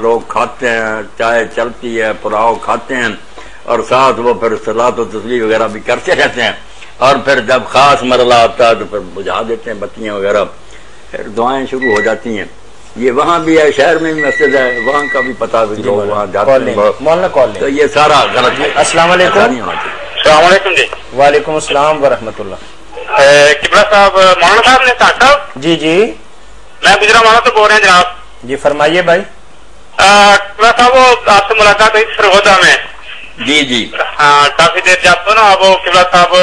لوگ کھاتے ہیں، چائے چلتی ہے، پلاؤ کھاتے ہیں، اور ساتھ وہ پھر صلاۃ و تسبیح وغیرہ بھی کرتے رہتے ہیں، اور پھر جب خاص مرحلہ آتا ہے تو پھر بجھا دیتے ہیں بتیاں وغیرہ، پھر دعائیں شروع ہو جاتی ہیں۔ یہ وہاں بھی ہے، شہر میں بھی مسجد ہے، وہاں کا بھی پتہ بھی لوگ وہاں جاتے ہیں، تو یہ سارا غلط ہے۔ السلام علیکم۔ السلام علیکم جی۔ وعلیکم السلام ورحمۃ اللہ۔ قبلہ صاحب، مولانا صاحب نے صاحب جی جی میں گجرا مولانا تو بول رہے ہیں جناب۔ جی فرمائیے بھائی۔ قبلہ صاحب وہ آپ سے ملاقات ہوئی سرگودا میں، جی جی ہاں کافی دیر جب تو نا وہ قبلہ صاحب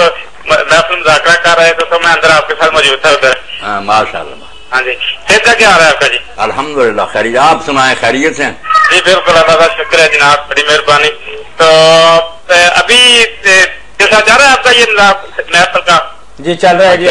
محفل مذاکرہ کر رہے تھے تو میں اندر آپ کے ساتھ موجود تھا ادھر۔ ہاں ماشاء اللہ۔ ہاں جی، صحت کا کیا حال ہے آپ کا جی؟ الحمدللہ خیریت، آپ سنائیں خیریت سے؟ جی بالکل، اللہ کا شکر ہے جناب، بڑی مہربانی۔ تو ابھی جیسا جا رہا ہے آپ کا یہ محفل کا؟ جی چل رہا ہے جی۔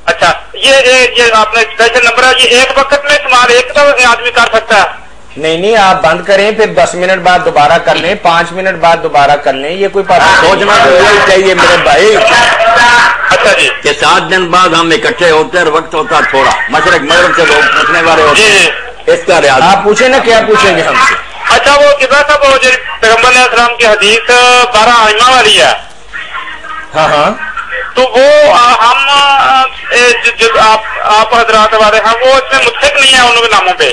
اچھا، یہ آپ نے اسپیشل نمبر ہے، یہ ایک وقت میں استعمال ایک دفعہ آدمی کر سکتا ہے؟ نہیں نہیں، آپ بند کریں پھر 10 منٹ بعد دوبارہ کر لیں، 5 منٹ بعد دوبارہ کر لیں، یہ کوئی سوچنا تو یہی چاہیے میرے بھائی اچھا جی کہ 7 دن بعد ہم اکٹھے ہوتے ہیں اور وقت ہوتا تھوڑا، مشرق مغرب سے لوگ پوچھنے والے ہوتے ہیں، اس کا لحاظ آپ پوچھیں نا، کیا پوچھیں گے ہم سے؟ اچھا، وہ قبلہ صاحب وہ جو پیغمبر علیہ السلام کی حدیث 12 ائمہ والی ہے، ہاں ہاں، تو وہ ہم جو آپ حضرات والے ہیں وہ اس میں متفق نہیں ہے ان کے ناموں پہ؟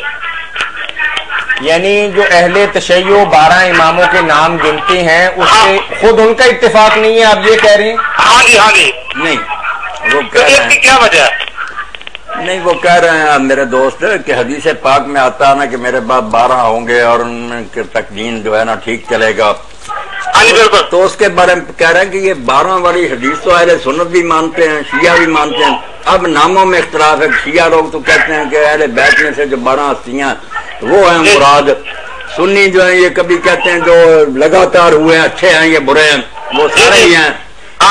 یعنی جو اہل تشیع 12 اماموں کے نام گنتے ہیں اس سے خود ان کا اتفاق نہیں ہے، آپ یہ کہہ رہے ہیں؟ ہاں جی ہاں جی۔ نہیں، وہ تو کہہ اس رہے کی ہیں کیا وجہ ہے؟ نہیں، وہ کہہ رہے ہیں میرے دوست کہ حدیث پاک میں آتا ہے نا کہ میرے بعد 12 ہوں گے اور ان کے تک دین جو ہے نا ٹھیک چلے گا۔ ہاں جی بالکل۔ تو اس کے بارے میں کہہ رہے ہیں کہ یہ 12 والی حدیث تو اہل سنت بھی مانتے ہیں، شیعہ بھی مانتے ہیں، اب ناموں میں اختلاف ہے۔ شیعہ لوگ تو کہتے ہیں کہ اہل بیت میں سے جو 12 ہستیاں وہ ہیں مراد، سنی جو ہیں یہ کبھی کہتے ہیں جو لگاتار ہوئے ہیں اچھے ہیں، یہ برے ہیں، وہ سارے ہی ہیں۔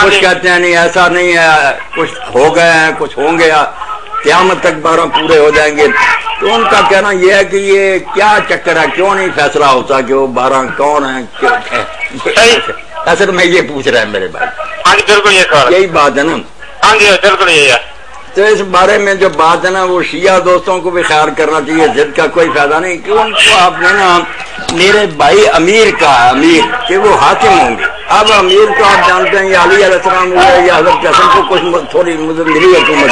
کچھ کہتے ہیں نہیں ایسا نہیں ہے، کچھ ہو گئے ہیں، کچھ ہوں گے، قیامت تک 12 پورے ہو جائیں گے۔ تو ان کا کہنا یہ ہے کہ یہ کیا چکر ہے، کیوں نہیں فیصلہ ہوتا کہ وہ 12 کون ہیں؟ اصل میں یہ پوچھ رہے ہیں میرے بھائی۔ ہاں جی بالکل، یہ سوال یہی بات ہے نا۔ ہاں جی بالکل یہی ہے۔ تو اس بارے میں جو بات ہے نا وہ شیعہ دوستوں کو بھی خیال کرنا چاہیے، ضد کا کوئی فائدہ نہیں، کیوں ان کو آپ نے نا میرے بھائی امیر کا امیر کہ وہ حاکم ہوں گے۔ اب امیر کو آپ جانتے ہیں یہ علی علیہ السلام ہوئے یا حضرت حسن کو کچھ تھوڑی ملی حکومت،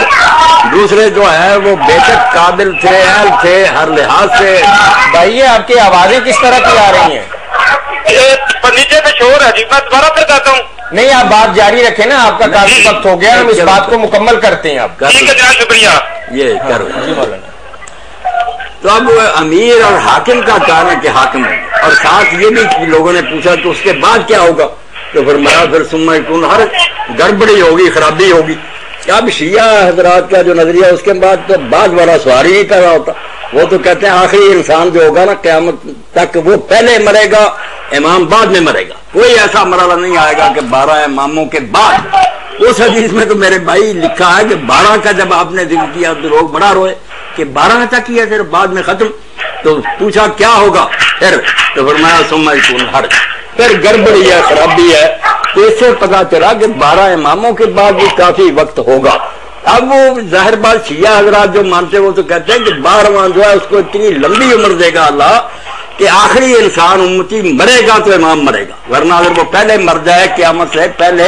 دوسرے جو ہے وہ بے شک قابل تھے، اہل تھے ہر لحاظ سے۔ بھائی یہ آپ کی آوازیں کس طرح کی آ رہی ہیں؟ نیچے پہ شور ہے جی، میں دوبارہ پھر کہتا ہوں۔ نہیں آپ بات جاری رکھیں نا، آپ کا کافی وقت ہو گیا، ہم اس بات کو مکمل کرتے ہیں۔ آپ ٹھیک ہے جناب، شکریہ۔ یہ کرو جی مولانا۔ تو اب امیر اور حاکم کا کہنا ہے کہ حاکم ہے، اور ساتھ یہ بھی لوگوں نے پوچھا تو اس کے بعد کیا ہوگا، تو فرمایا پھر ثم یکون، ہر گڑبڑی ہوگی، خرابی ہوگی۔ اب شیعہ حضرات کا جو نظریہ اس کے بعد تو بعد والا سوال ہی نہیں پیدا ہوتا، وہ تو کہتے ہیں آخری انسان جو ہوگا نا قیامت تک وہ پہلے مرے گا، امام بعد میں مرے گا، کوئی ایسا مرحلہ نہیں آئے گا کہ 12 اماموں کے بعد۔ اس حدیث میں تو میرے بھائی لکھا ہے کہ 12 کا جب آپ نے ذکر کیا تو لوگ بڑا روئے کہ 12 تک کیا پھر بعد میں ختم، تو پوچھا کیا ہوگا پھر، تو فرمایا ثم یکون حرج، پھر گڑبڑی ہے، خرابی ہے۔ تو اس سے پتا چلا کہ 12 اماموں کے بعد بھی کافی وقت ہوگا۔ اب وہ ظاہر بات شیعہ حضرات جو مانتے ہیں وہ تو کہتے ہیں کہ 12واں جو ہے اس کو اتنی لمبی عمر دے گا اللہ کہ آخری انسان امتی مرے گا تو امام مرے گا، ورنہ اگر وہ پہلے مر جائے قیامت سے پہلے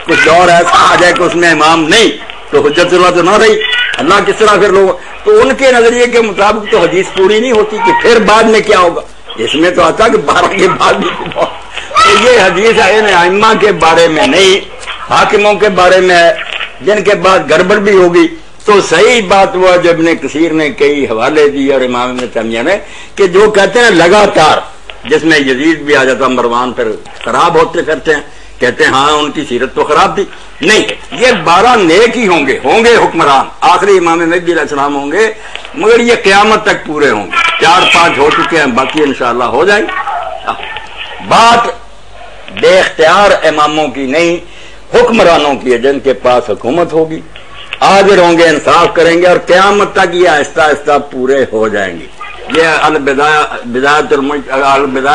کچھ دور ایسا آ جائے کہ اس میں امام نہیں تو حجت اللہ تو نہ رہی، اللہ کس طرح پھر لوگ، تو ان کے نظریے کے مطابق تو حدیث پوری نہیں ہوتی کہ پھر بعد میں کیا ہوگا۔ اس میں تو آتا کہ 12 کے بعد بھی، تو یہ حدیث ہے ائمہ کے بارے میں نہیں، حاکموں کے بارے میں ہے جن کے بعد گڑبڑ بھی ہوگی۔ تو صحیح بات ہوا جو ابن کثیر نے کئی حوالے دی اور امام ابن تیمیہ نے کہ جو کہتے ہیں لگاتار، جس میں یزید بھی آ جاتا، مروان پھر خراب ہوتے پھرتے ہیں، کہتے ہیں ہاں ان کی سیرت تو خراب تھی، نہیں یہ 12 نیک ہی ہوں گے حکمران، آخری امام مہدی علیہ السلام ہوں گے، مگر یہ قیامت تک پورے ہوں گے۔ 4-5 ہو چکے ہیں، باقی انشاءاللہ ہو جائیں گے۔ بات بے اختیار اماموں کی نہیں، حکمرانوں کی ہے جن کے پاس حکومت ہوگی، حاضر ہوں گے، انصاف کریں گے، اور قیامت تک یہ آہستہ آہستہ پورے ہو جائیں گے۔ یہ البدایہ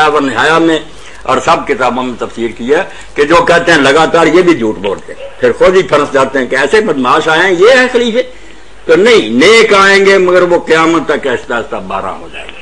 والنہایہ میں اور سب کتابوں میں تفسیر کی ہے کہ جو کہتے ہیں لگاتار یہ بھی جھوٹ بولتے ہیں، پھر خود ہی پھنس جاتے ہیں کہ ایسے بدماش آئے ہیں، یہ ہے خلیفے، تو نہیں، نیک آئیں گے مگر وہ قیامت تک آہستہ آہستہ 12 ہو جائیں گے۔